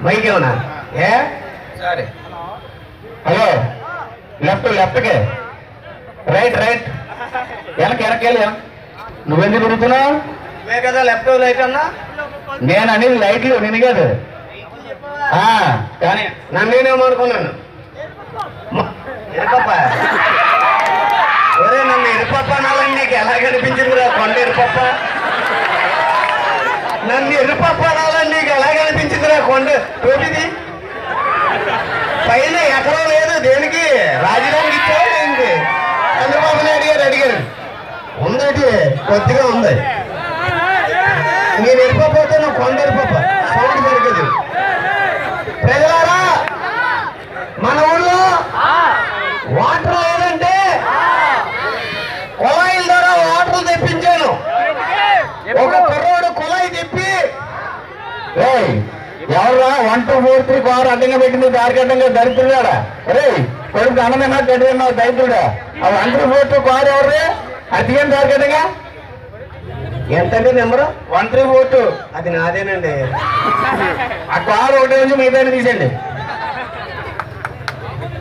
mic ఏమన్నా ఏ సరే hello left కే right వెనకెళ్ళి నువ్వెందుకు తిరుగుతున్నావు కదా లెఫ్ట్ రైట్ అన్నా నేను అనేది లైట్లు నేను కాదు కానీ నన్ను నేనేమనుకున్నాను ఎరుపప్ప ఒరే నన్ను ఎరుపప్ప అనాలని నీకు ఎలా కనిపించిందిరా కొండ ఎరుపప్ప నన్ను ఎరుపప్ప అనాలని నీకు ఎలా కనిపించిందిరా కొండ టోపిది పైన ఎకరం లేదు దేనికి రాజధానికి ఇచ్చావు ఏంటి చంద్రబాబు నాయుడు గారు అడిగారు ఉందేటి కొద్దిగా ఉంది నేను ఎరుపపోతే నువ్వు కొండ ఎరుపప్ప సౌండ్ దొరికదు ప్రజలారా మన ఊళ్ళో వాటర్ లేదంటే కుళాయిల ద్వారా వాటర్ తెప్పించాను ఒక కుర్రోడు కుళాయి తెప్పి ఎవరా 1 2 4 3 కారు అడ్డంగా పెట్టింది దారికి అడ్డంగా దరిద్రుడా రే కొడుకు అన్నదన్నా గడిదన్నా దరిద్రుడా ఆ 1 2 4 2 కారు ఎవరు అదిగని దారికి అడ్డంగా ఎంతండి నెంబరు 1 3 4 2 అది నాదేనండి ఆ కారు ఒకటి నుంచి మిగతా తీసేయండి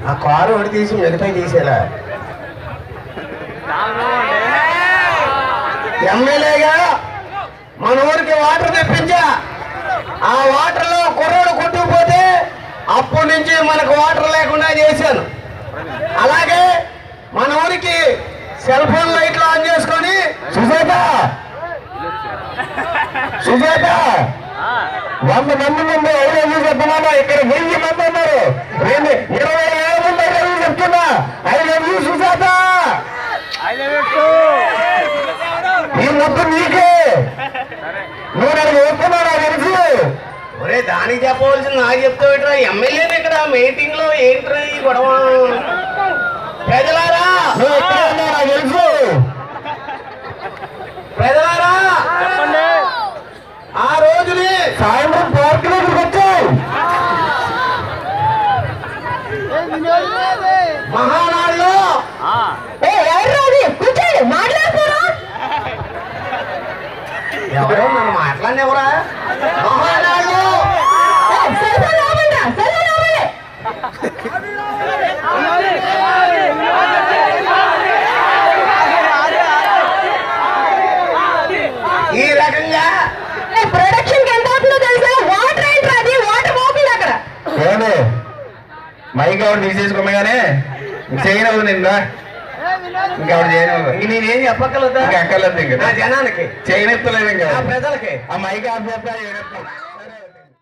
ఆ కారు ఒకటి తీసి మిగతా తీసేలా ఎమ్మెల్యేగా మన ఊరికి వాటర్ తెప్పించా ఆ వాటర్ లో కుర్రోడు కొట్టుకుపోతే అప్పటి నుంచి మనకు వాటర్ లేకుండా చేశాను అలాగే మన ఊరికి సెల్ ఫోన్ లైట్లు ఆన్ చేసుకొని సుజాత 100 మంది ముందు ఐదు చెప్తున్నాను ఇక్కడ 1000 మంది ఉన్నారు 20,000 మంది చెప్తున్నా ఐదు సుజాత ఈ మొత్తం నీకే నువ్వు నన్ను చెప్తున్నావు తెలుసు ఒరే దానికి చెప్పవలసింది నాకు చెప్తావుట్రా ఎమ్మెల్యేని ఇక్కడ మీటింగ్ లో ఏంట్రా ఈ గొడవ ప్రజలారా నువ్వు ఎక్కడ ఉన్నావు నాకు తెలుసు ప్రజలారా ఆ రోజుని సాయంత్రం పార్క్ లోకి వచ్చావు మహానాడులో కూర్చోండి మాట్లాడుతున్నా ఎవరో నన్ను మాట్లాడినెవరా మహానాడులో ఈ రకంగా ప్రొడక్షన్ ఎంత అవుతుందో తెలుసా వాటర్ ఏంట్రా అది వాటర్ పోతుంది అక్కడ ఏమే మైక్ ఎవరు తీసేసుకోమగానే చేయనవు నిందా ఇంకెవరు చేయను నేనేం చెప్పక్కర్లేదా ఇంకా అక్కర్లేదు ఇంకా జనానికి చేయనెత్తలేదు ఇంకా ప్రజలకి ఆ మైక్ ఆఫ్ చేస్తా